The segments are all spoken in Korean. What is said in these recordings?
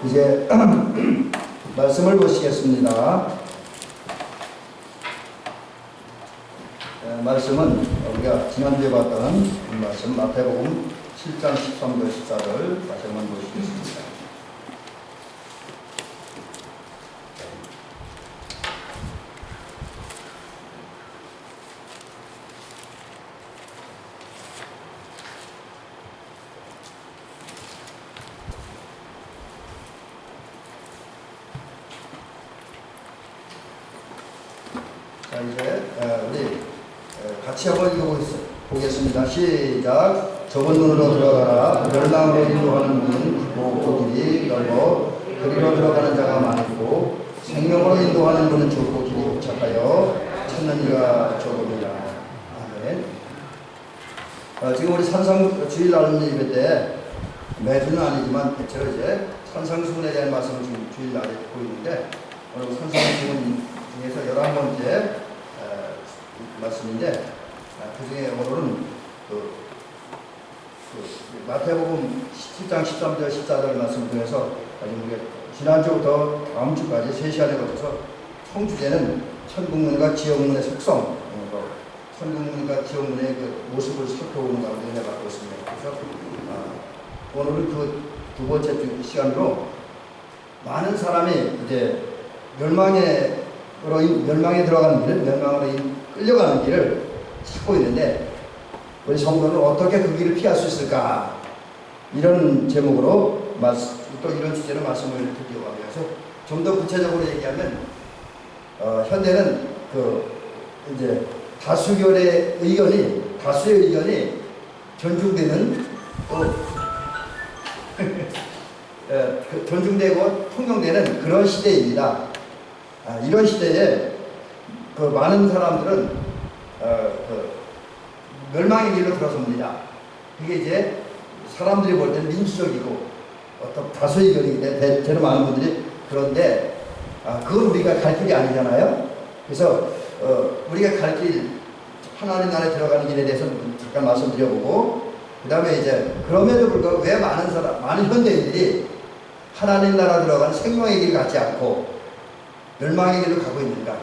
이제 말씀을 보시겠습니다. 말씀은 우리가 지난주에 봤던 말씀 마태복음 7장 13절 14절 다시 한번 보시겠습니다. 자, 이제 우리 같이 한번 읽어보겠습니다. 시작. 좁은 문으로 들어가라. 멸망으로 인도하는 문은 좁고 길이 넓어 그리로 들어가는 자가 많고 생명으로 인도하는 문은 좁고 길이 복잡하여 찾는 이가 적음이라. 아멘. 지금 우리 산상 주일날 예배 때 매주는 아니지만 대체로 이제 산상수훈에 대한 말씀을 지금 주일날에 듣고 있는데 오늘 산상수훈 중에서 11번째 말씀인데 그 중에 오늘은 마태복음 17장 13절 14절 말씀 중에서 우리가 지난주부터 다음 주까지 3시간에 걸쳐서 총 주제는 천국문과 지역문의 속성, 천국문과 지역문의 그 모습을 살펴보는 가운데 은혜 받고 있습니다. 그래서 오늘은 그 두 번째 시간으로 많은 사람이 이제 멸망에 들어가는 길, 멸망으로 끌려가는 길을 찾고 있는데 우리 성도는 어떻게 그 길을 피할 수 있을까? 이런 제목으로 또 이런 주제로 말씀을 드리려고 합니다. 그래서 좀 더 구체적으로 얘기하면 현대는 이제 다수의 의견이 존중되는 또 존중되고 통용되는 그런 시대입니다. 이런 시대에 많은 사람들은 멸망의 길로 들어섭니다. 그게 이제 사람들이 볼 때는 민주적이고 어떤 다수의 의견이기 때문에 대체로 많은 분들이 그런데 그건 우리가 갈 길이 아니잖아요. 그래서 우리가 갈 길 하나님 나라에 들어가는 길에 대해서 잠깐 말씀드려보고 그 다음에 이제 그럼에도 불구하고 왜 많은 현대인들이 하나님 나라 들어가는 생명의 길을 갖지 않고 멸망의 길로 가고 있는가,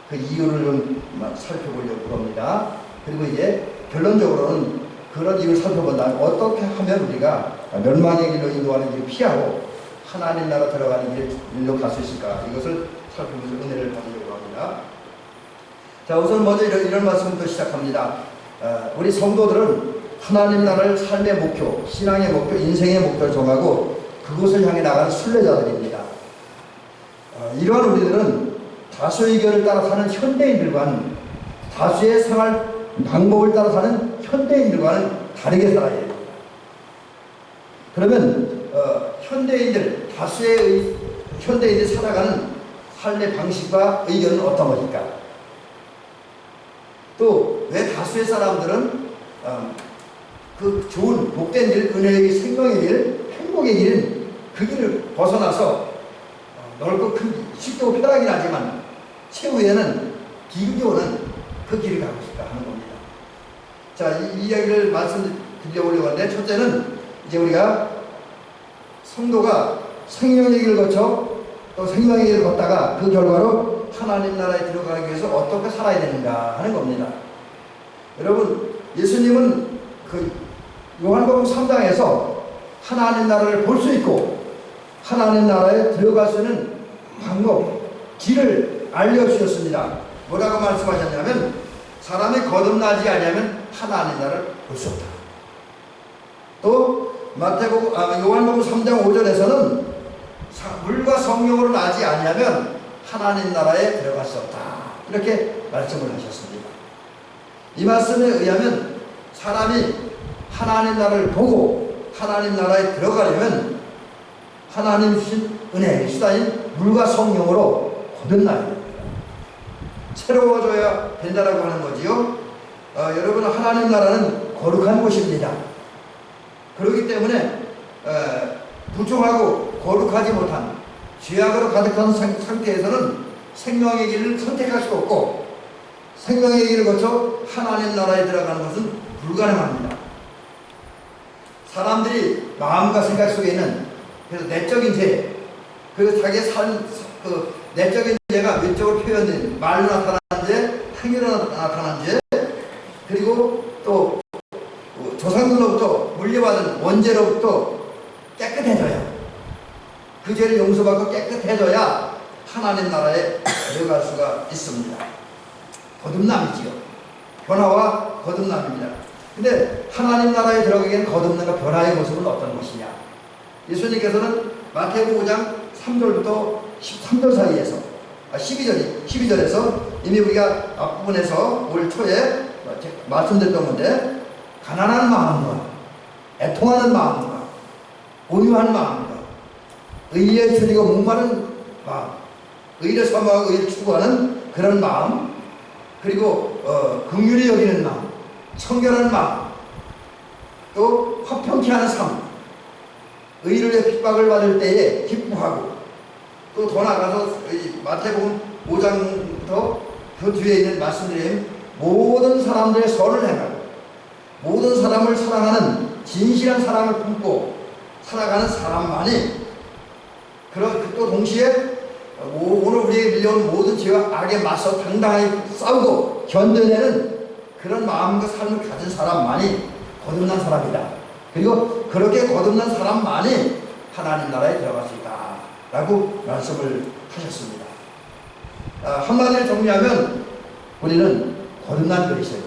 그 이유를 좀 살펴보려고 합니다. 그리고 이제 결론적으로는 그런 이유를 살펴본다면 어떻게 하면 우리가 멸망의 길로 인도하는 길을 피하고 하나님 나라 들어가는 길로 갈 수 있을까, 이것을 살펴보면서 은혜를 받으려고 합니다. 자, 우선 먼저 이런 말씀부터 시작합니다. 우리 성도들은 하나님 나라를 삶의 목표, 신앙의 목표, 인생의 목표를 정하고 그곳을 향해 나가는 순례자들입니다. 이러한 우리들은 다수의 의견을 따라 사는 현대인들과는, 다수의 생활 방법을 따라 사는 현대인들과는 다르게 살아야 됩니다. 그러면 다수의 현대인들이 살아가는 삶의 방식과 의견은 어떤 것일까? 또 왜 다수의 사람들은 그 좋은 복된 길, 은혜의 길, 생명의 길, 행복의 길은 그 길을 벗어나서 넓고 큰 쉽고 편하긴 하지만 최후에는 기교는 그 길을 가고 싶다 하는 겁니다. 자, 이 이야기를 말씀드리려고 하는데, 첫째는 이제 우리가 성도가 생명의 길을 거쳐 또 생명의 길을 걷다가 그 결과로 하나님 나라에 들어가기 위해서 어떻게 살아야 되는가 하는 겁니다. 여러분, 예수님은 그 요한복음 3장에서 하나님 나라를 볼 수 있고 하나님 나라에 들어갈 수 있는 방법, 길을 알려주셨습니다. 뭐라고 말씀하셨냐면, 사람이 거듭나지 않으면 하나님 나라를 볼 수 없다. 또 요한복음 3장 5절에서는 물과 성령으로 나지 아니하면 하나님 나라에 들어갈 수 없다, 이렇게 말씀을 하셨습니다. 이 말씀에 의하면 사람이 하나님 나라를 보고 하나님 나라에 들어가려면 하나님 주신 은혜의 수단인 물과 성령으로 거듭나야 됩니다. 새로워져야 된다라고 하는 거지요. 여러분, 하나님 나라는 거룩한 곳입니다. 그렇기 때문에 부정하고 거룩하지 못한 죄악으로 가득한 상태에서는 생명의 길을 선택할 수 없고 생명의 길을 거쳐 하나님 나라에 들어가는 것은 불가능합니다. 사람들이 마음과 생각 속에는 그래서 내적인 죄, 그리고 자기의 그 내적인 죄가 외적으로 표현된 말로 나타난 죄, 행위로 나타난 죄, 그리고 또 조상들로부터 물려받은 원죄로부터 깨끗해져야, 그 죄를 용서받고 깨끗해져야 하나님 나라에 들어갈 수가 있습니다. 거듭남이지요. 변화와 거듭남입니다. 근데 하나님 나라에 들어가기에는 거듭남과 변화의 모습은 어떤 것이냐? 예수님께서는 마태복음 5장 3절부터 13절 사이에서 12절에서 이미 우리가 앞부분에서 올 초에 말씀드렸던 건데, 가난한 마음과 애통하는 마음과 온유한 마음과 의에 줄이고 목마른 마음, 의를 사모하고 의를 추구하는 그런 마음, 그리고 긍휼히 여기는 마음, 청결한 마음, 또 화평케 하는 삶, 의를 위해 핍박을 받을 때에 기뻐하고, 또 더 나아가서 마태복음 5장부터 그 뒤에 있는 말씀드린 모든 사람들의 선을 행하고 모든 사람을 사랑하는 진실한 사랑을 품고 살아가는 사람만이, 또 동시에 오늘 우리에게 밀려온 모든 죄와 악에 맞서 당당하게 싸우고 견뎌내는 그런 마음과 삶을 가진 사람만이 거듭난 사람이다. 그리고 그렇게 거듭난 사람만이 하나님 나라에 들어갈 수 있다 라고 말씀을 하셨습니다. 한마디로 정리하면 우리는 거듭난 그리스도인,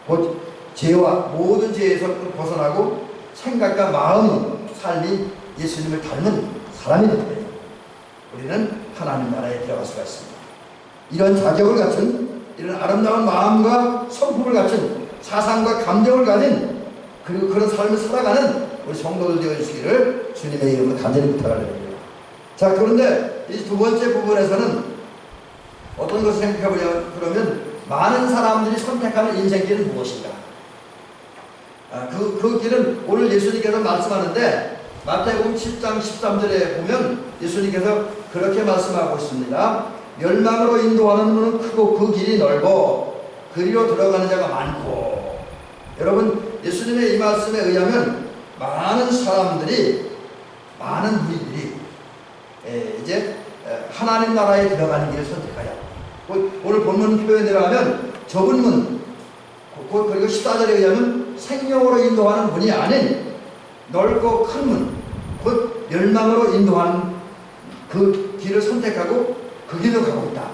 곧 죄와 모든 죄에서 벗어나고 생각과 마음, 삶이 예수님을 닮은 사람이 됩니다. 우리는 하나님 나라에 들어갈 수가 있습니다. 이런 자격을 갖춘, 이런 아름다운 마음과 성품을 갖춘, 사상과 감정을 가진, 그리고 그런 삶을 살아가는 우리 성도들 되어 주시기를 주님의 이름으로 간절히 부탁을 드립니다. 자, 그런데 이 두 번째 부분에서는 어떤 것을 생각해보려 그러면, 많은 사람들이 선택하는 인생길은 무엇인가? 그 길은 오늘 예수님께서 말씀하는데, 마태복음 7장 13절에 보면 예수님께서 그렇게 말씀하고 있습니다. 멸망으로 인도하는 문은 크고 그 길이 넓어 그리로 들어가는 자가 많고. 여러분, 예수님의 이 말씀에 의하면 많은 사람들이, 많은 무리들이 이제 하나님 나라에 들어가는 길을 선택하여, 오늘 본문 표현대로 하면 좁은 문, 그리고 14절에 의하면 생명으로 인도하는 문이 아닌 넓고 큰 문, 곧 멸망으로 인도하는 그 길을 선택하고 그 길로 가고 있다.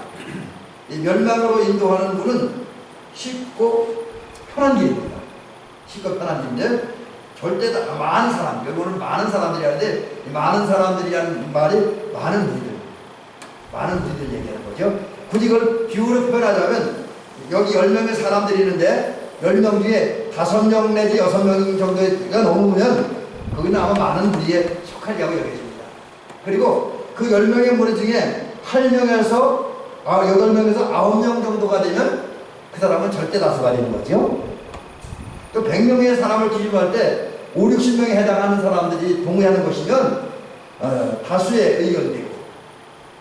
이 멸망으로 인도하는 문은 쉽고 편한 길입니다. 쉽고 편한 길인데, 절대 다 많은 사람, 여러분은 많은 사람들이 하는데, 이 많은 사람들이라는 말이 많은 무리들 얘기하는 거죠. 굳이 이걸 비유로 표현하자면, 여기 10명의 사람들이 있는데 10명 중에 5명 내지 6명 정도가 넘으면 그거는 아마 많은 무리에 속하리라고 여겨집니다. 그리고 그 10명의 무리 중에 8명에서 8명에서 9명 정도가 되면 그 사람은 절대 다수가 되는 거죠. 또 100명의 사람을 기준할 때 5, 60명에 해당하는 사람들이 동의하는 것이면 다수의 의견이 되고,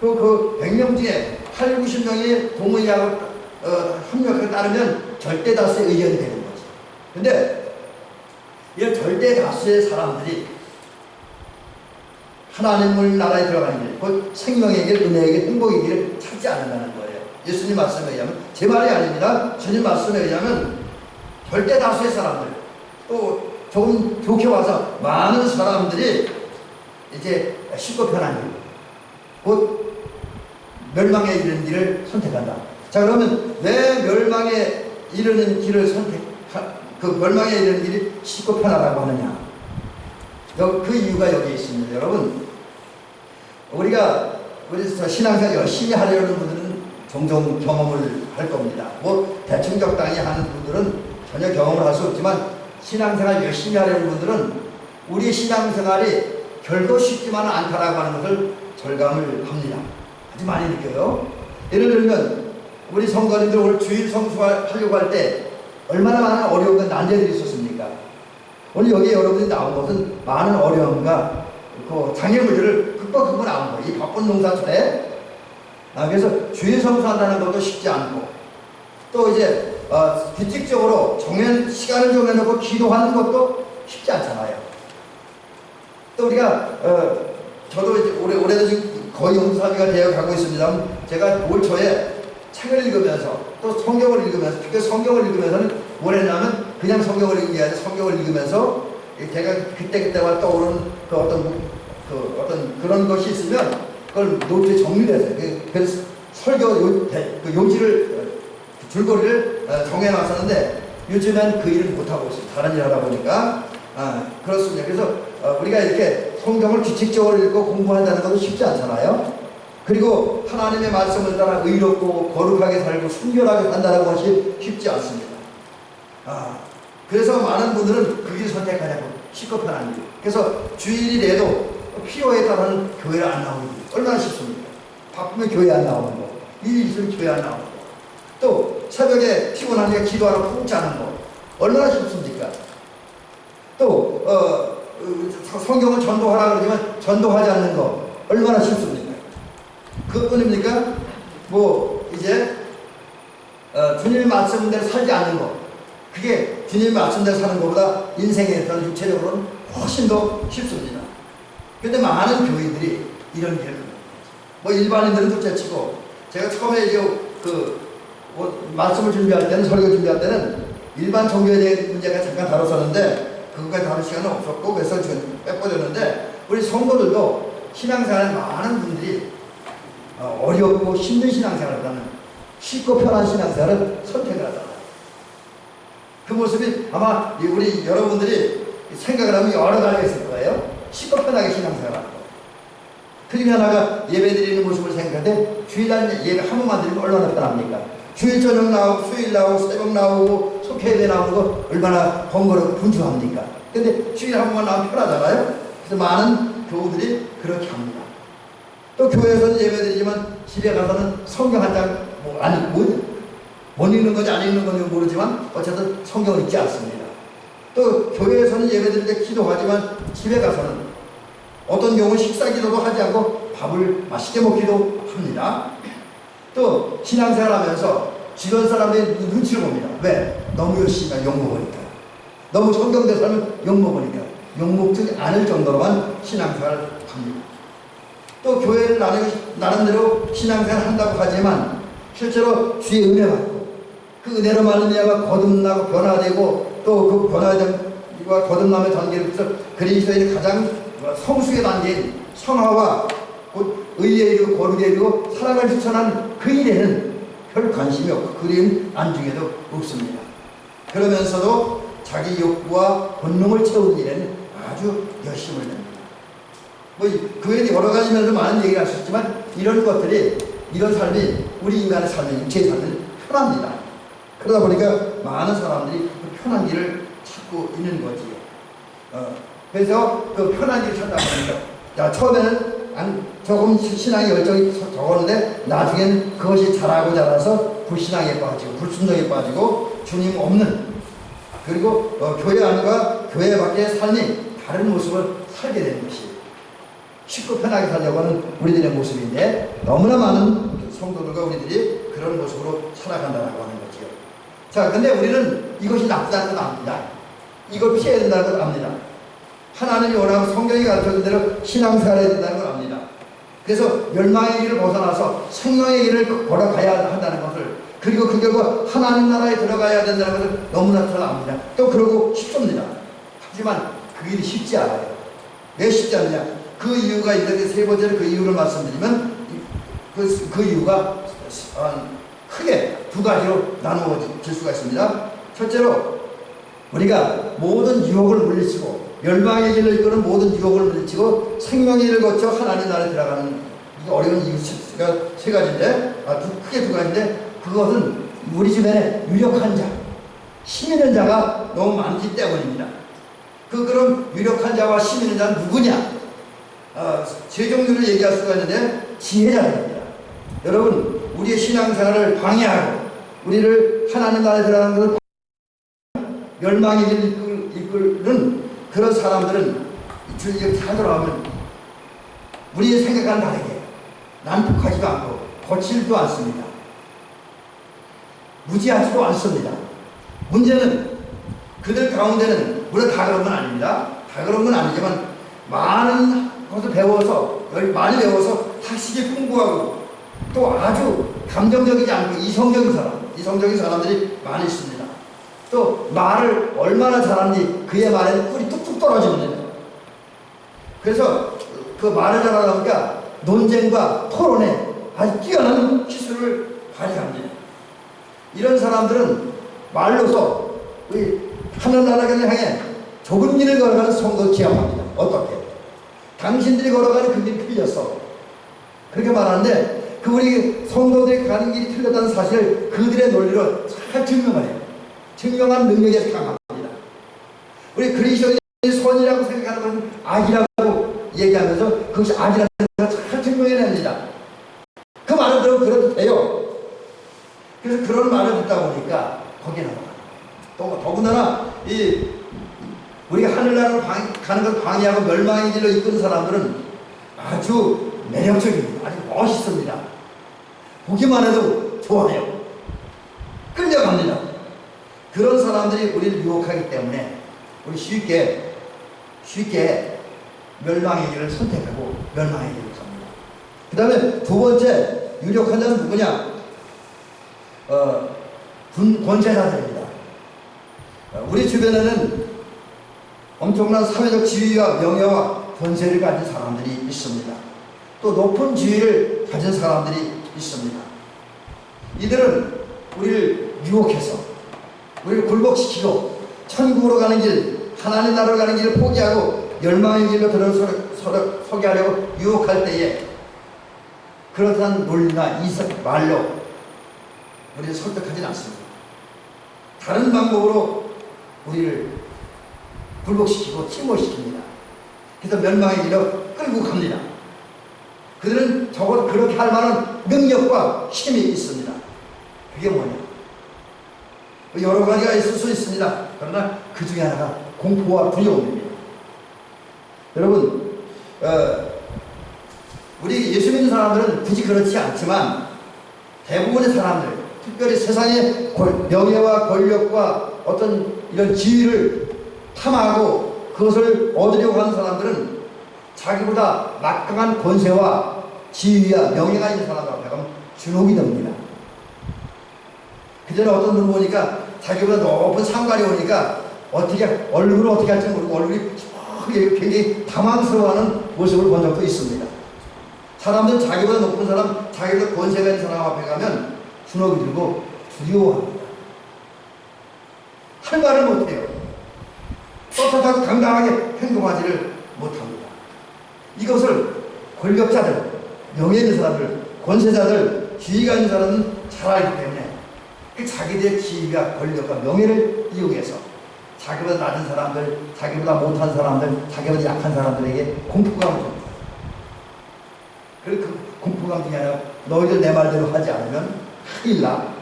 또 그 100명 중에 8, 90명이 동의하고 협력에 따르면 절대 다수의 의견이 되는 거죠. 근데 이 절대 다수의 사람들이 하나님의 나라에 들어가는 길, 곧 생명의 길, 은혜의 길, 행복의 길을 찾지 않는다는 거예요. 예수님 말씀에 의하면, 제 말이 아닙니다. 주님 말씀에 의하면 절대 다수의 사람들, 또 조금 좋게 와서 많은 사람들이 이제 쉽고 편한 길, 곧 멸망에 이르는 길을 선택한다. 자, 그러면 왜 멸망에 이르는 길을 그 멸망에 이르는 길이 쉽고 편하다고 하느냐? 그 이유가 여기 있습니다. 여러분, 우리가 신앙생활 열심히 하려는 분들은 종종 경험을 할 겁니다. 뭐 대충 적당히 하는 분들은 전혀 경험을 할 수 없지만, 신앙생활 열심히 하려는 분들은 우리 신앙생활이 결코 쉽지만은 않다라고 하는 것을 절감을 합니다. 아주 많이 느껴요. 예를 들면 우리 성도님들 오늘 주일 성수하려고 할 때 얼마나 많은 어려움과 난제들이 있었습니까? 오늘 여기 여러분이 나온 것은 많은 어려움과 그 장애 문제를 극복하고 나온 거예요. 이 바쁜 농사철에. 그래서 주일 성수한다는 것도 쉽지 않고, 또 이제 규칙적으로 시간을 정해놓고 기도하는 것도 쉽지 않잖아요. 또 우리가 저도 이제 오래도 지금 거의 용두사미가 되어 가고 있습니다. 제가 올 초에 책을 읽으면서 또 성경을 읽으면서, 특히 성경을 읽으면서는 뭘 했냐면 그냥 성경을 읽는 게 아니라 성경을 읽으면서 제가 그때그때와 떠오르는 그 어떤 그런 것이 있으면 그걸 노트에 정리를 했어요. 그래서 설교 그 요지를, 줄거리를 정해놨었는데 요즘엔 그 일을 못하고 있어요. 다른 일 하다 보니까. 그렇습니다. 그래서 우리가 이렇게 성경을 규칙적으로 읽고 공부한다는 것도 쉽지 않잖아요. 그리고 하나님의 말씀을 따라 의롭고 거룩하게 살고 순결하게 산다는 것이 쉽지 않습니다. 그래서 많은 분들은 그 길을 선택하냐고, 쉽고 편한 길. 그래서 주일이라도 필요에 따라는 교회를 안 나오는 길. 얼마나 쉽습니까? 바쁘면 교회 안 나오는 거, 일 있으면 교회 안 나오는 거, 또 새벽에 피곤하니까 기도하러 푹 자는 거, 얼마나 쉽습니까? 또 성경을 전도하라 그러지만 전도하지 않는 거 얼마나 쉽습니까? 그것뿐입니까? 뭐 이제 주님의 말씀대로 살지 않는 거, 그게 주님의 말씀대로 사는 것보다 인생에서는 육체적으로는 훨씬 더 쉽습니다. 근데 많은 교인들이 이런 길을, 뭐 일반인들은 둘째치고, 제가 처음에 이제 뭐 말씀을 준비할 때는, 설교 준비할 때는 일반 종교에 대한 문제가 잠깐 다뤘었는데 그것까지 다룰 시간은 없었고, 그래서 지금 빼버렸는데, 우리 성도들도 신앙생활에 많은 분들이 어렵고 힘든 신앙생활을 하는, 쉽고 편한 신앙생활을 선택을 하잖아요. 그 모습이 아마 우리 여러분들이 생각을 하면 여러 가지가 있을 거예요. 쉽고 편하게 신앙생활하는 거. 그 중에 하나가 예배 드리는 모습을 생각하는데, 주일날 예배 한 번만 드리면 얼마나 편합니까? 주일 저녁 나오고 수요일 나오고 새벽 나오고 속회예배 나오는 거 얼마나 번거롭고 분주합니까? 근데 주일 한 번만 나오면 편하잖아요. 그래서 많은 교우들이 그렇게 합니다. 또 교회에서는 예배 드리지만 집에 가서는 성경 한 장 못 읽는 건지 안 읽는 건지 모르지만 어쨌든 성경을 읽지 않습니다. 또 교회에서는 예배 드릴 때 기도하지만 집에 가서는 어떤 경우 식사 기도도 하지 않고 밥을 맛있게 먹기도 합니다. 또 신앙생활 하면서 주변 사람들의 눈치를 봅니다. 왜? 너무 열심히 욕먹으니까. 너무 성경대로 살면 욕먹으니까. 욕먹지 않을 정도로만 신앙생활을 합니다. 또 교회를 나름대로 신앙생활을 한다고 하지만 실제로 주의 은혜 받고 그 은혜로 말미암아 거듭나고 변화되고, 또 그 변화됨과 거듭남의 단계를 해서 그리스도인의 가장 성숙의 단계인 성화와 곧 의에 이르고 거룩에 이르고 사랑을 실천한 그 일에는 별 관심이 없고 그리운 안중에도 없습니다. 그러면서도 자기 욕구와 본능을 채우는 일에는 아주 열심을 냅니다. 뭐 그 외에 여러 가지 면에서 많은 얘기를 할 수 있지만 이런 것들이, 이런 삶이 우리 인간의 삶이, 육체의 삶이 편합니다. 그러다 보니까 많은 사람들이 그 편한 길을 찾고 있는 거지요. 그래서 그 편한 길을 찾다 보니까 처음에는 조금 신앙의 열정이 적었는데 나중에는 그것이 자라서 불신앙에 빠지고 불순종에 빠지고 주님 없는, 그리고 교회 안과 교회 밖의 삶이 다른 모습을 살게 되는 것이 쉽고 편하게 살려고 하는 우리들의 모습인데, 너무나 많은 성도들과 우리들이 그런 모습으로 살아간다고 하는 거지요. 자, 근데 우리는 이것이 나쁘다는 건 압니다. 이걸 피해야 된다는 건 압니다. 하나님이 원하고 성경이 가르쳐준 대로 신앙생활해야 된다는 걸 압니다. 그래서 멸망의 길을 벗어나서 생명의 길을 걸어가야 한다는 것을, 그리고 그 결과 하나님 나라에 들어가야 된다는 것을 너무나 잘 압니다. 또 그러고 싶습니다. 하지만 그 일이 쉽지 않아요. 왜 쉽지 않느냐? 그 이유가 이렇게 세 번째로 그 이유를 말씀드리면 그 이유가 크게 두 가지로 나누어질 수가 있습니다. 첫째로 우리가 모든 유혹을 물리치고 멸망의 길을 이끄는 모든 유혹을 물리치고 생명의 길을 거쳐 하나님 나라에 들어가는 어려운 이유가 세 가지인데, 크게 두 가지인데, 그것은 우리 주변에 유력한 자, 힘 있는 자가 너무 많기 때문입니다. 그런 유력한 자와 힘 있는 자는 누구냐? 세 종류를 얘기할 수가 있는데, 지혜자입니다. 여러분, 우리의 신앙생활을 방해하고 우리를 하나님 나라에 들어가는 것을 멸망의 길을 이끌는 그런 사람들은 주의를 잘 돌아오면 우리의 생각과는 다르게 난폭하지도 않고 거칠지도 않습니다. 무지하지도 않습니다. 문제는 그들 가운데는, 물론 다 그런 건 아닙니다. 다 그런 건 아니지만 많은 것을 배워서, 많이 배워서 탁식이 풍부하고 또 아주 감정적이지 않고 이성적인 사람들이 많이 있습니다. 또 말을 얼마나 잘하는지 그의 말에는 꿀이 뚝뚝 떨어집니다. 그래서 그 말을 잘하다 보니까 논쟁과 토론에 아주 뛰어난 기술을 발휘합니다. 이런 사람들은 말로서 우리 하늘나라를 향해 좁은 길을 걸어가는 성도 기합합니다. 어떻게? 당신들이 걸어가는 그 길이 틀렸어. 그렇게 말하는데 그 우리 성도들이 가는 길이 틀렸다는 사실을 그들의 논리로 잘 증명해요. 증명한 능력이 강합니다. 우리 그리스도인이 선이라고 생각하는 것은 악이라고 얘기하면서 그것이 악이라는 것을 잘 증명해냅니다. 그 말을 들으면 그래도 돼요. 그래서 그런 말을 듣다 보니까 거기에 나와요. 또 더군다나 우리가 하늘나라로 가는 것을 방해하고 멸망의 길로 이끄는 사람들은 아주 매력적입니다. 아주 멋있습니다. 보기만 해도 좋아요. 끌려갑니다. 그런 사람들이 우리를 유혹하기 때문에 우리 쉽게 멸망의 길을 선택하고 멸망의 길을 갑니다. 그 다음에 두 번째 유력한 자는 누구냐? 권세자들입니다. 우리 주변에는 엄청난 사회적 지위와 명예와 권세를 가진 사람들이 있습니다. 또 높은 지위를 가진 사람들이 있습니다. 이들은 우리를 유혹해서 우리를 굴복시키고 천국으로 가는 길, 하나님 나라로 가는 길을 포기하고 멸망의 길로 들어서게 하려고 유혹할 때에 그렇다는 논리나 말로 우리를 설득하지는 않습니다. 다른 방법으로 우리를 굴복시키고 침몰시킵니다. 그래서 멸망의 길로 끌고 갑니다. 그들은 적어도 그렇게 할 만한 능력과 힘이 있습니다. 그게 뭐냐? 여러 가지가 있을 수 있습니다. 그러나 그 중에 하나가 공포와 두려움입니다. 여러분, 우리 예수 믿는 사람들은 굳이 그렇지 않지만 대부분의 사람들, 특별히 세상의 명예와 권력과 어떤 이런 지위를 탐하고 그것을 얻으려고 하는 사람들은 자기보다 막강한 권세와 지위와 명예가 있는 사람 앞에 가면 주눅이 듭니다. 그전에 어떤 분 보니까 자기보다 높은 상관이 오니까 얼굴을 어떻게 할지 모르고 얼굴이 굉장히 당황스러워하는 모습을 본 적도 있습니다. 사람들은 자기보다 높은 사람, 자기보다 권세가 있는 사람 앞에 가면 주눅이 들고 두려워합니다. 할 말을 못해요. 떳떳하고 당당하게 행동하지를 못합니다. 이것을 권력자들, 명예 있는 사람들, 권세자들, 지위가 있는 사람은 잘 알기 때문에 그 자기들의 지위와 권력과 명예를 이용해서 자기보다 낮은 사람들, 자기보다 못한 사람들, 자기보다 약한 사람들에게 공포감을 줍니다. 그리고 그 공포감 중에 하나, 너희들 내 말대로 하지 않으면 큰일 나.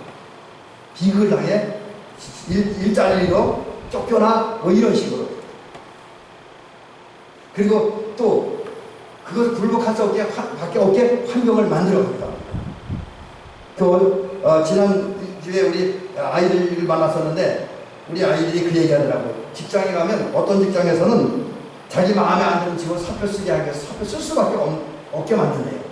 비극을 당해. 일자리로 쫓겨나. 뭐 이런 식으로. 그리고 또 그것을 굴복할 수 없게 환경을 만들어 갑니다. 지난주에 우리 아이들을 만났었는데 우리 아이들이 그 얘기 하더라고요. 직장에 가면 어떤 직장에서는 자기 마음에 안 드는 직원 사표 쓰게 하기 위해서 사표 쓸 수밖에 없게 만든대요.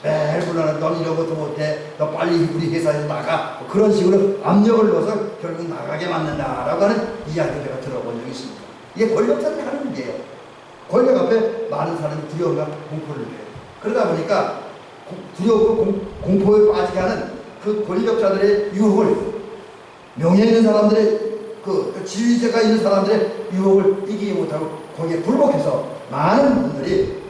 매일 불러는 넌 이런 것도 못해. 너 빨리 우리 회사에서 나가. 뭐 그런 식으로 압력을 넣어서 결국 나가게 만든다라고 하는 이야기를 제가 들어본 적이 있습니다. 이게 권력자들이 하는 일이에요. 권력 앞에 많은 사람이 두려움과 공포를 느껴요. 그러다 보니까 두려움과 공포에 빠지게 하는 그 권력자들의 유혹을, 명예 있는 사람들의 그 지위자가 있는 사람들의 유혹을 이기지 못하고 거기에 굴복해서 많은 분들이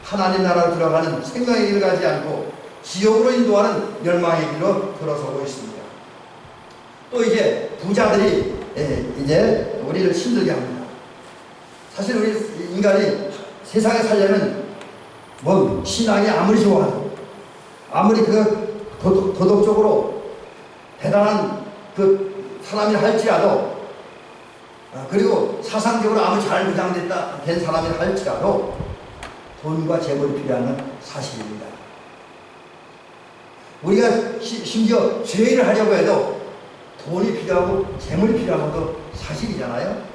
하나님 나라로 들어가는 생명의 길을 가지 않고 지옥으로 인도하는 멸망의 길로 들어서고 있습니다. 또 이제 부자들이 이제 우리를 힘들게 합니다. 사실 우리 인간이 세상에 살려면 뭐 신앙이 아무리 좋아도 아무리 그 도덕적으로 대단한 그 사람이라 할지라도 그리고 사상적으로 아무리 잘 무장된 사람이라 할지라도 돈과 재물이 필요한 건 사실입니다. 우리가 심지어 죄를 하려고 해도 돈이 필요하고 재물이 필요한 것도 사실이잖아요.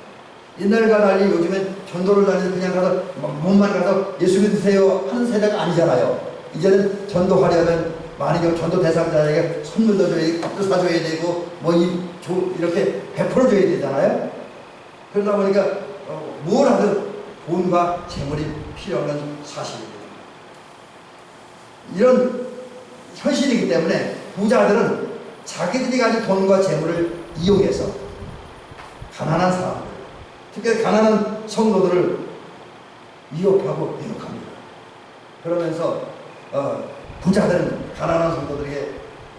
옛날과 달리 요즘엔 전도를 다니면서 그냥 가서 몸만 가서 예수 믿으세요 하는 세대가 아니잖아요. 이제는 전도하려면 많이 전도 대상자에게 선물도 줘야 되고 밥도 사줘야 되고 이렇게 베풀어줘야 되잖아요. 그러다 보니까 뭘 하든 돈과 재물이 필요한 사실입니다. 이런 현실이기 때문에 부자들은 자기들이 가진 돈과 재물을 이용해서 가난한 사람들, 특히 가난한 성도들을 위협하고 유혹합니다. 그러면서 부자들은 가난한 성도들에게,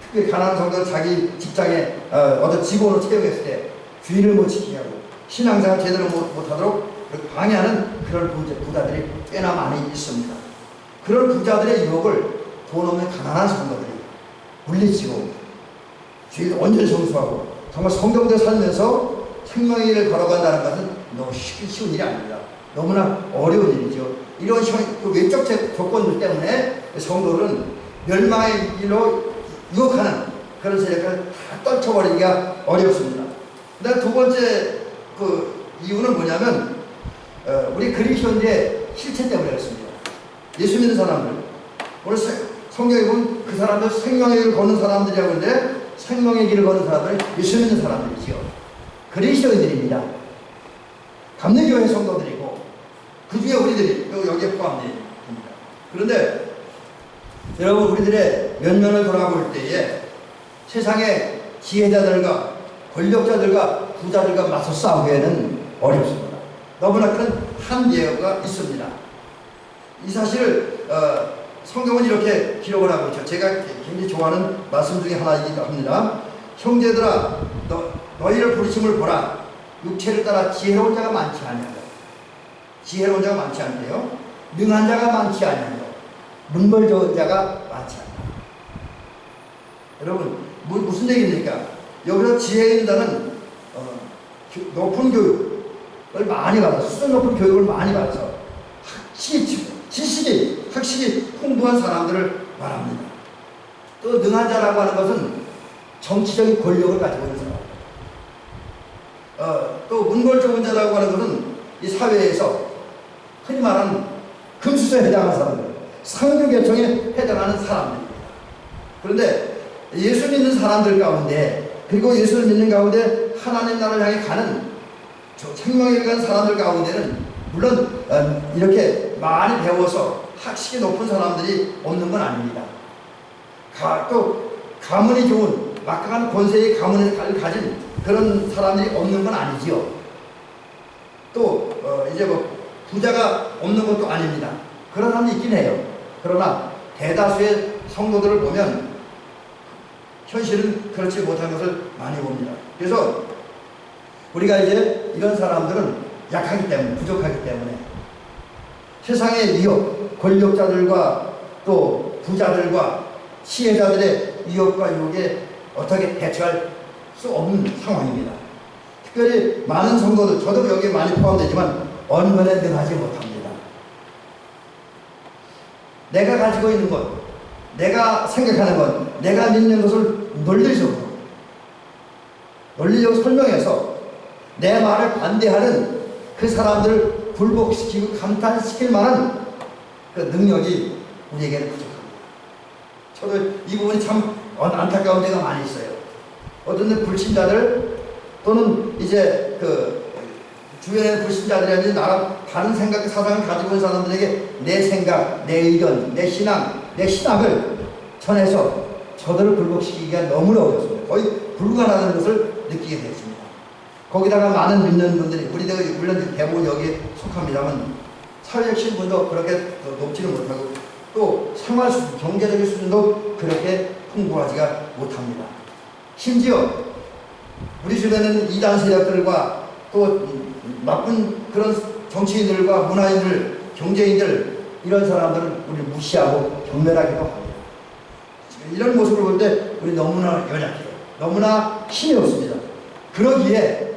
특히 가난한 성도들 자기 직장에 어떤 직원으로 채용했을 때 주의를 못 지키게 하고 신앙생활 제대로 못하도록 방해하는 그런 부자들이 꽤나 많이 있습니다. 그런 부자들의 유혹을 돈 없는 가난한 성도들이 물리치고 주의를 온전히 성수하고 정말 성경대로 살면서 생명의 길을 걸어간다는 것은 너무 쉬운 일이 아닙니다. 너무나 어려운 일이죠. 이런 그 외적 조건들 때문에 성도들은 멸망의 길로 유혹하는 그런 세력을 다 떨쳐버리기가 어렵습니다. 그다음 두 번째 그 이유는 뭐냐면 우리 그리스도인의 실체 때문에 그렇습니다. 예수 믿는 사람들, 오늘 성경에 보면 그 사람들 생명의 길을 걷는 사람들이라고 하는데 생명의 길을 걷는 사람들은 예수 믿는 사람들이지요. 그리스도인들입니다. 감리교회 성도들이고 그 중에 우리들이 여기에 포함됩니다. 그런데 여러분, 우리들의 면면을 돌아볼 때에 세상의 지혜자들과 권력자들과 부자들과 맞서 싸우기에는 어렵습니다. 너무나 큰 한계가 있습니다. 이 사실을 성경은 이렇게 기록을 하고 있죠. 제가 굉장히 좋아하는 말씀 중에 하나이기도 합니다. 형제들아, 너희를 부르심을 보라. 육체를 따라 지혜로운 자가 많지 아니하다. 지혜로운 자가 많지 않대요. 능한 자가 많지 아니하다. 문벌 좋은 자가 많지 않다. 여러분, 무슨 얘기입니까? 여기서 지혜 있는 자는 높은 교육을 많이 받아서, 수준 높은 교육을 많이 받아서 학식이 풍부한 사람들을 말합니다. 또 능한 자라고 하는 것은 정치적인 권력을 가지고 있는 사람. 또 문벌 좋은 자라고 하는 것은 이 사회에서 흔히 말하는 금수저에 해당하는 사람들, 상류계층에 해당하는 사람들입니다. 그런데 예수 믿는 사람들 가운데, 그리고 예수를 믿는 가운데 하나님 나라를 향해 가는 생명에 가는 사람들 가운데는 물론 이렇게 많이 배워서 학식이 높은 사람들이 없는 건 아닙니다. 또 가문이 좋은 막강한 권세의 가문을 가진 그런 사람들이 없는 건 아니지요. 또 이제 부자가 없는 것도 아닙니다. 그런 사람이 있긴 해요. 그러나 대다수의 성도들을 보면 현실은 그렇지 못한 것을 많이 봅니다. 그래서 우리가 이제 이런 사람들은 약하기 때문에, 부족하기 때문에 세상의 위협, 권력자들과 또 부자들과 지혜자들의 위협과 유혹에 어떻게 대처할 수 없는 상황입니다. 특별히 많은 성도들, 저도 여기에 많이 포함되지만 언변에 능하지 못합니다. 내가 가지고 있는 것, 내가 생각하는 것, 내가 믿는 것을 논리적으로 설명해서 내 말을 반대하는 그 사람들을 굴복시키고 감탄시킬 만한 그 능력이 우리에게는 부족합니다. 저도 이 부분이 참 안타까운 데가 많이 있어요. 어떤 불신자들 또는 이제 주변의 불신자들이 아니라 나랑 다른 생각, 사상을 가지고 있는 사람들에게 내 생각, 내 의견, 내 신앙, 내 신학을 전해서 저들을 굴복시키기가 너무나 어렵습니다. 거의 불가능한 것을 느끼게 되었습니다. 거기다가 많은 믿는 분들이, 우리들 물론 대부분 여기에 속합니다만 사회적 신분도 그렇게 높지는 못하고 또 생활 수준, 경제적인 수준도 그렇게 풍부하지가 못합니다. 심지어 우리 주변에는 이단 세력들과 또 나쁜 그런 정치인들과 문화인들, 경제인들, 이런 사람들은 우리를 무시하고 경멸하기도 합니다. 이런 모습을 볼 때 우리 너무나 연약해요. 너무나 힘이 없습니다. 그러기에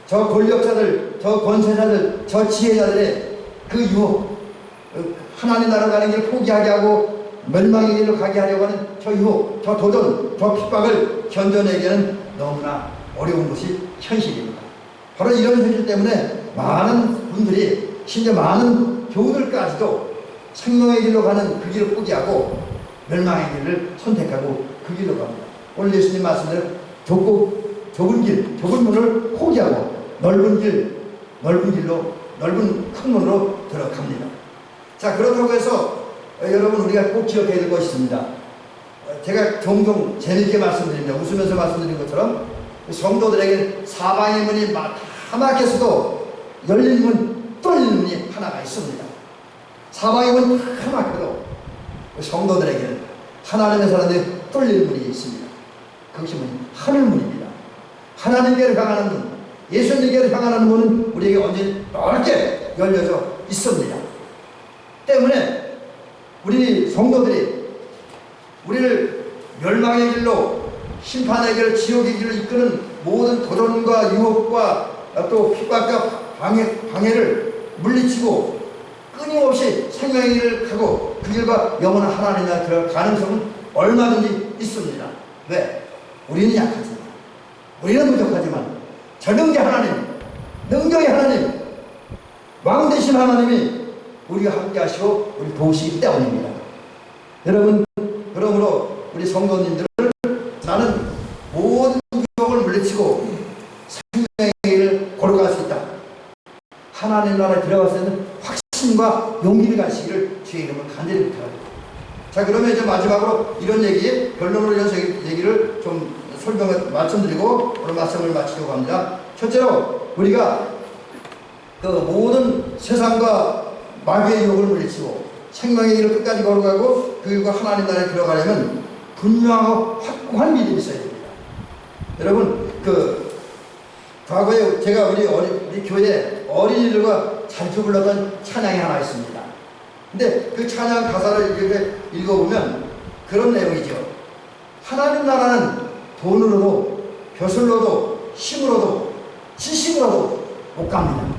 저 권력자들, 저 권세자들, 저 지혜자들의 그 유혹, 하나님 나라 가는 길 포기하게 하고 멸망의 길로 가게 하려고 하는 저 유혹, 저 도전, 저 핍박을 견뎌내기에는 너무나 어려운 것이 현실입니다. 바로 이런 현실 때문에 많은 분들이, 심지어 많은 교우들까지도 생명의 길로 가는 그 길을 포기하고 멸망의 길을 선택하고 그 길로 갑니다. 오늘 예수님 말씀대로 좁은 길, 좁은 문을 포기하고 넓은 길로 넓은 큰 문으로 들어갑니다. 자, 그렇다고 해서 여러분 우리가 꼭 기억해야 될 것이 있습니다. 제가 종종 재밌게 말씀드립니다. 웃으면서 말씀드린 것처럼 성도들에게 사방의 문이 다 막혔어도 열린 문, 뚫린 문이 하나가 있습니다. 사방의 문이 다 막혀도 성도들에게는 하나님의 사람들이 뚫린 문이 있습니다. 그것이 하늘문입니다. 하나님께로 향하는 문, 예수님께로 향하는 문은 우리에게 언제나 넓게 열려져 있습니다. 때문에 우리 성도들이 우리를 멸망의 길로, 심판의 길, 지옥의 길로 이끄는 모든 도전과 유혹과 또 핍박과 방해를 물리치고 끊임없이 생명의 길을 가고 그 길과 영원한 하나님 나라에 들어갈 가능성은 얼마든지 있습니다. 왜? 우리는 약하지만, 우리는 부족하지만 전능자 하나님, 능력의 하나님, 왕 되신 하나님이 우리가 함께 하시고 우리 도우시기 때문입니다. 여러분, 그러므로 우리 성도님들을 나는 모든 유혹을 물리치고 생명의 길을 걸어갈 수 있다. 하나님 나라에 들어갈 수 있는 확신과 용기를 가시기를 주의 이름으로 간절히 부탁합니다. 자, 그러면 이제 마지막으로 이런 결론으로 이런 얘기를 좀 설명을 말씀드리고 오늘 말씀을 마치려고 합니다. 첫째로 우리가 그 모든 세상과 마귀의 유혹을 물리치고 생명의 길을 끝까지 걸어가고 그리고 하나님 나라에 들어가려면 분명하고 확고한 믿음이 있어야 됩니다. 여러분, 과거에 제가 우리 교회 어린이들과 자주 불렀던 찬양이 하나 있습니다. 근데 그 찬양 가사를 이렇게 읽어보면 그런 내용이죠. 하나님 나라는 돈으로도 벼슬로도 힘으로도 지식으로도 못 갑니다.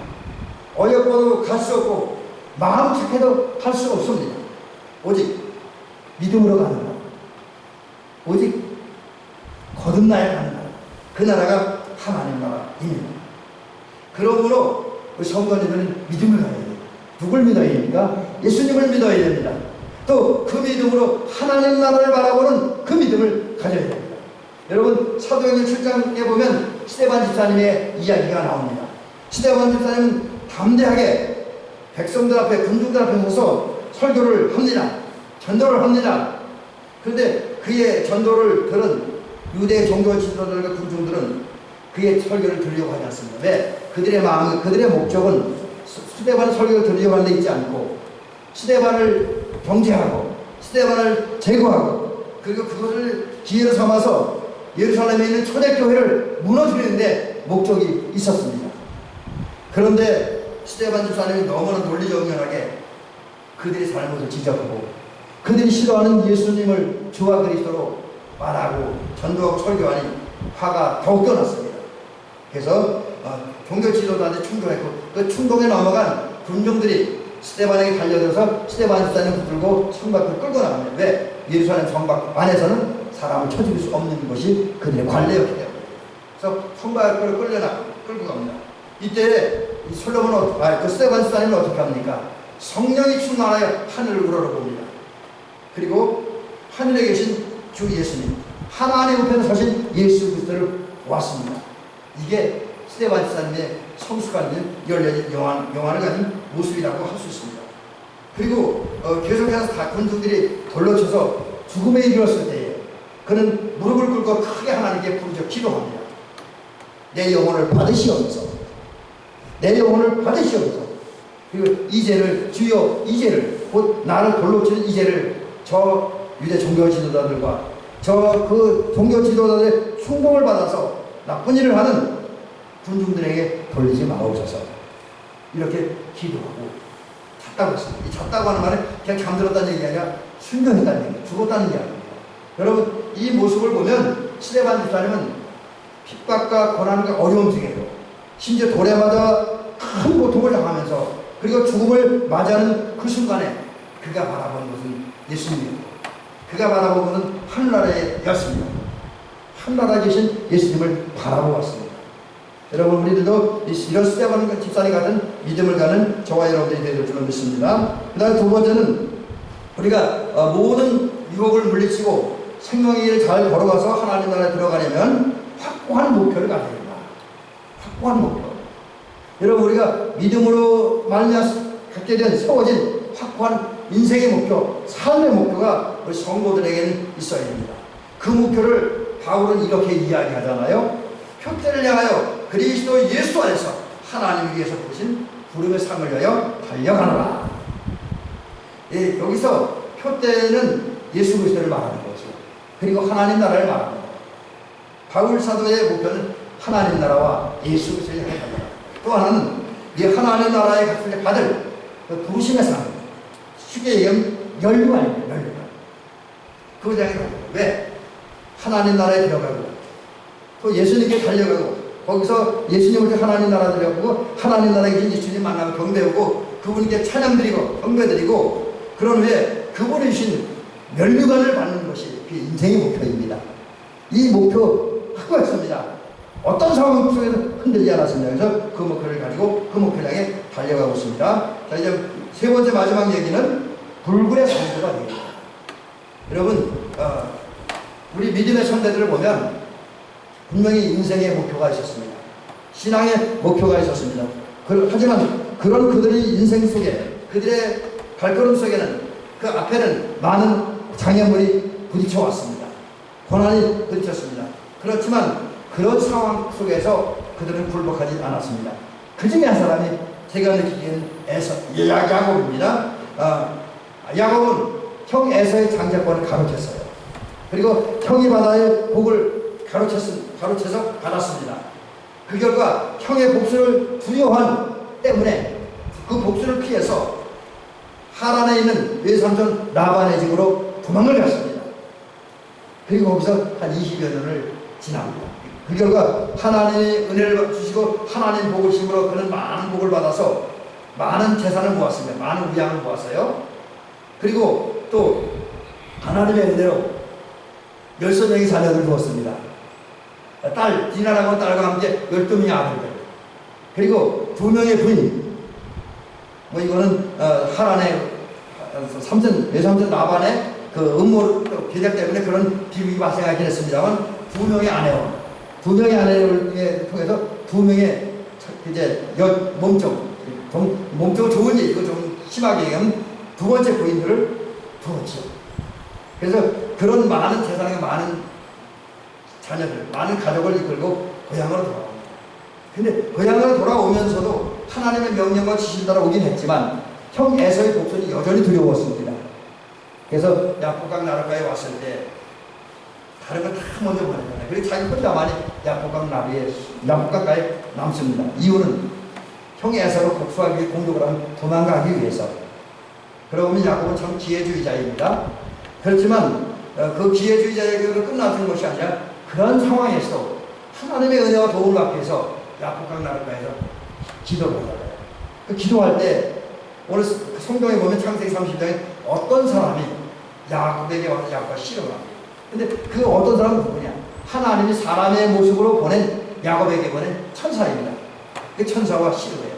어여뻐도 갈 수 없고 마음 착해도 할 수 없습니다. 오직 믿음으로 가는 것, 오직 거듭나야 하는 나라, 그 나라가 하나님 나라입니다. 그러므로 우리 성도님들은 믿음을 가져야 됩니다. 누굴 믿어야 됩니까? 예수님을 믿어야 됩니다. 또 그 믿음으로 하나님 나라를 바라보는 그 믿음을 가져야 됩니다. 여러분, 사도행전 7장에 보면 스데반 집사님의 이야기가 나옵니다. 스데반 집사님은 담대하게 백성들 앞에, 군중들 앞에 서서 설교를 합니다. 전도를 합니다. 그런데 그의 전도를 들은 유대 종교 지도자들과 군중들은 그의 설교를 들으려고 하지 않습니다. 왜? 그들의 마음, 그들의 목적은 스데반의 설교를 들으려고 하는 데 있지 않고 스데반을 경제하고 스데반을 제거하고 그리고 그것을 기회로 삼아서 예루살렘에 있는 초대교회를 무너뜨리는데 목적이 있었습니다. 그런데 스데반 집사님이 너무나 논리정연하게 그들의 잘못을 지적하고 그들이 싫어하는 예수님을 주와 그리스도로 말하고 전도하고 설교하니 화가 더욱 떠났습니다. 그래서 종교 지도자한테 충돌했고 그 충동에 넘어간 군중들이 스데반에게 달려들어서 스데반 집사님을 붙들고 성 밖으로 끌고 나갑니다. 왜? 예루살렘 성 안에서는 사람을 쳐죽일 수 없는 것이 그들의 관례였기 때문에. 그래서 성 밖으로 끌고 갑니다. 이때 그 스데반 집사님은 어떻게 합니까? 성령이 충만하여 하늘을 우러러봅니다. 그리고 하늘에 계신 주 예수님, 하나님 옆에 서신 예수 그리스도를 보았습니다. 이게 스데반 집사님의 성숙한 열려진 영안을 가진 모습이라고 할 수 있습니다. 그리고 계속해서 다 군중들이 돌로 쳐서 죽음에 이르렀을 때에 그는 무릎을 꿇고 크게 하나님께 부르짖어 기도합니다. 내 영혼을 받으시옵소서. 내 영혼을 받으시옵소서. 그리고 이 죄를, 주여 이 죄를, 곧 나를 돌로 치는 이 죄를 저 유대 종교 지도자들과 저 그 종교 지도자들의 충동을 받아서 나쁜 일을 하는 군중들에게 돌리지 마옵소서. 이렇게 기도하고 잤다고 했습니다. 이 잤다고 하는 말은 그냥 잠들었다는 얘기 아니라 순교했다는 얘기, 죽었다는 이야기입니다. 여러분, 이 모습을 보면 스데반 집사님은 핍박과 고난과 어려움 중에도 심지어 돌에 맞아 큰 고통을 당하면서 그리고 죽음을 맞이하는 그 순간에 그가 바라보는 것은 예수님이었고 그가 바라보는 것은 하늘나라였습니다. 하늘나라에 계신 예수님을 바라보았습니다. 여러분 우리들도 이런 스테반 집사님 같은 믿음을 가는 저와 여러분들이 되길 줄로 믿습니다. 그 다음에 두 번째는 우리가 모든 유혹을 물리치고 생명의 길을 잘 걸어가서 하나님 나라에 들어가려면 확고한 목표를 가져야 된다. 확고한 목표. 여러분 우리가 믿음으로 말미암아 갖게 된 세워진 확고한 인생의 목표, 삶의 목표가 우리 성도들에게는 있어야 됩니다. 그 목표를 바울은 이렇게 이야기하잖아요. 표대를 향하여 그리스도 예수 안에서 하나님 위해서 부르신 부름의 상을 위하여 달려가노라. 예, 여기서 표대는 예수 그리스도를 말하는 거죠. 그리고 하나님 나라를 말하는 거예요. 바울 사도의 목표는 하나님 나라와 예수 그리스도를 향해 간다. 또 하나는 이 하나님 나라에 갔을 때 받을 그 부르심의 상, 쉽게 얘기하면 열관입니다. 열관. 그것을 향해 가는 거예요. 왜? 하나님 나라에 들어가고 또 예수님께 달려가고 거기서 예수님을 하나님 나라 들어가고 하나님 나라에 계신 예수님 만나면 경배하고 그분께 찬양드리고 경배드리고 그런 후에 그분이 주신 면류관을 받는 것이 그 인생의 목표입니다. 이 목표 확고했습니다. 어떤 상황 속에서 흔들리지 않았습니다. 그래서 그 목표를 가지고 그 목표를 향해 달려가고 있습니다. 자, 이제 세 번째 마지막 얘기는 불굴의 성도가 되겠다. 여러분 우리 믿음의 선배들을 보면 분명히 인생의 목표가 있었습니다. 신앙의 목표가 있었습니다. 하지만 그런 그들의 인생 속에 그들의 발걸음 속에는 그 앞에는 많은 장애물이 부딪혀 왔습니다. 고난이 부딪혔습니다. 그렇지만 그런 상황 속에서 그들은 굴복하지 않았습니다. 그 중에 한 사람이 제가 느끼기에는 야곱입니다. 야곱은 형 에서의 장자권을 가로챘어요. 그리고 형이 바다의 복을 가로채서 받았습니다. 그 결과 형의 복수를 두려워한 때문에 그 복수를 피해서 하란에 있는 외삼촌 라반의 집으로 도망을 갔습니다. 그리고 거기서 한 20여 년을 지납니다. 그 결과 하나님의 은혜를 주시고 하나님 복을 심으로 그는 많은 복을 받아서 많은 재산을 모았습니다. 많은 우양을 모았어요. 그리고 또 하나님의 은혜로 10명의 자녀를 두었습니다. 딸, 디나라고 딸과 함께 12명의 아들들. 그리고 2명의 부인. 이거는 하란의 외삼촌 라반의 그 음모 계략 때문에 그런 비극이 발생하긴 했습니다만 2명의 아내와 2명의 아내를 통해서 2명의 이제 몸쪽 좋은 일, 이거 좀 심하게 얘기하면 두 번째 부인들을 두었죠. 그래서 그런 많은 세상에 많은 자녀들, 많은 가족을 이끌고 고향으로 돌아옵니다. 근데 고향으로 돌아오면서도 하나님의 명령과 지시를 따라 오긴 했지만 형 에서의 복수는 여전히 두려웠습니다. 그래서 야복강 나루가에 왔을 때 다른 건 다 먼저 보내잖아요. 그리고 자기 혼자만이 야복강가에 남습니다. 이유는 형 에서로 복수하기 위해 공격을 하면 도망가기 위해서. 그러고 보면 야곱은 참 기회주의자입니다. 그렇지만 그 기회주의자에게 끝나는 것이 아니라 그런 상황에서 하나님의 은혜와 도움을 받기 위해서 야복강 나루가에서 기도를 하잖아요. 그 기도할 때 오늘 성경에 보면 창세기 30장에 어떤 사람이 야곱에게 와서 야곱과 씨름을 합니다. 근데 그 어떤 사람은 누구냐? 하나님이 사람의 모습으로 보낸 야곱에게 보낸 천사입니다. 그 천사와 씨름해요.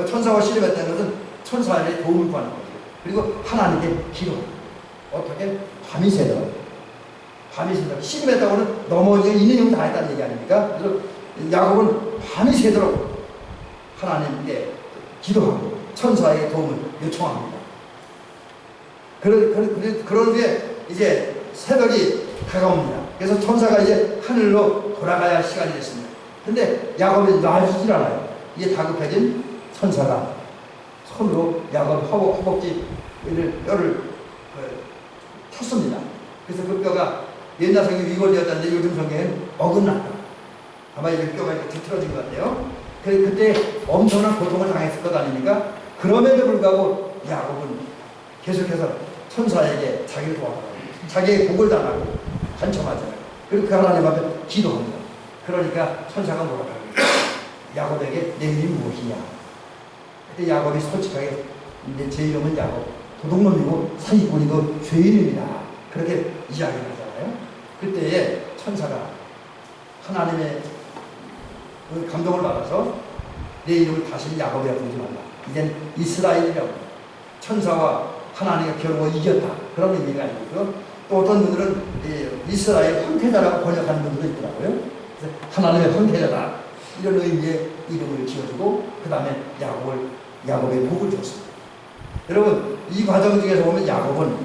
천사와 씨름했다는 것은 천사의 도움을 구하는 거죠. 그리고 하나님께 기도합니다. 어떻게? 밤이 새도록. 밤이 새도록. 씨름했다고는 넘어지고 있는 힘 다 했다는 얘기 아닙니까? 그래서 야곱은 밤이 새도록 하나님께 기도하고 천사의 도움을 요청합니다. 그런 후에 이제 새벽이 다가옵니다. 그래서 천사가 이제 하늘로 돌아가야 할 시간이 됐습니다. 근데 야곱이 놔주질 않아요. 이게 다급해진 천사가 손으로 야곱 허벅지를 뼈를 쳤습니다. 그래서 그 뼈가 옛날 성경 위골이었다는데 요즘 성경에는 어긋났다. 아마 이 뼈가 이렇게 뒤틀어진 것 같아요. 그때 엄청난 고통을 당했을 것 아닙니까? 그럼에도 불구하고 야곱은 계속해서 천사에게 자기를 도와달라고 자기의 복을 달라고 간청하잖아요. 그리고 그 하나님 앞에 기도합니다. 그러니까 천사가 뭐라고 합니까? 야곱에게 내 이름이 무엇이냐? 그때 야곱이 솔직하게 제 이름은 야곱, 도둑놈이고 사기꾼이고 죄인입니다. 그렇게 이야기를 하잖아요. 그때에 천사가 하나님의 감동을 받아서 내 이름을 다시 야곱이라 부르지 말라. 이젠 이스라엘이라고. 천사와 하나님의 겨루어 이겼다. 그런 의미가 있고요. 또 어떤 분들은 이스라엘 황태자라고 번역하는 분들도 있더라고요. 그래서 하나님의 황태자다. 이런 의미의 이름을 지어주고 그 다음에 야곱의 복을 줬습니다. 여러분 이 과정 중에서 보면 야곱은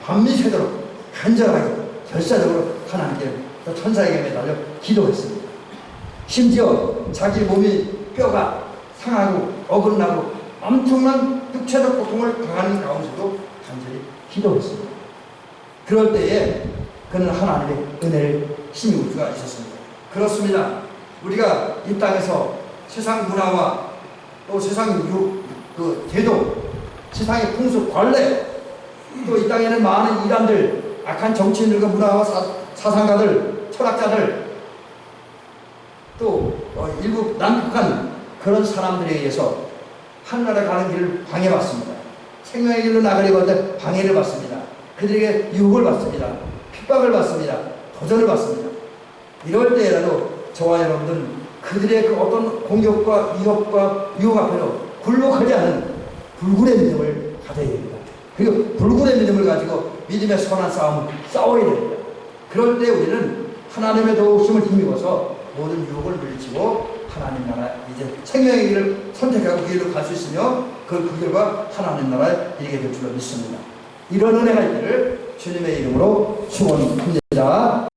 밤미새도록 간절하게 결사적으로 하나님께 천사에게 매달려 기도했습니다. 심지어 자기 몸이 뼈가 상하고 어긋나고 엄청난 육체적 고통을 당하는 가운데서도 간절히 기도했습니다. 그럴 때에 그는 하나님의 은혜를 힘입을 수가 있었습니다. 그렇습니다. 우리가 이 땅에서 세상 문화와 또 세상 제도, 세상의 풍습, 관례, 또 이 땅에는 많은 이단들, 악한 정치인들과 문화와 사상가들, 철학자들, 또 일부 난폭한 그런 사람들에 의해서 하늘나라 가는 길을 방해받습니다. 생명의 길로 나가려고 하는데 방해를 받습니다. 그들에게 유혹을 받습니다. 핍박을 받습니다. 도전을 받습니다. 이럴 때라도 저와 여러분들은 그들의 그 어떤 공격과 위협과 유혹 앞에도 굴복하지 않은 불굴의 믿음을 가져야 됩니다. 그리고 불굴의 믿음을 가지고 믿음의 선한 싸움을 싸워야 됩니다. 그럴 때 우리는 하나님의 더욱 힘을 힘입어서 모든 유혹을 물리치고 하나님 나라 이제 생명의 길을 선택하고 그 길로 갈 수 있으며 그 결과 하나님 나라에 이르게 될 줄로 믿습니다. 이런 은혜가 있기를 주님의 이름으로 축원합니다.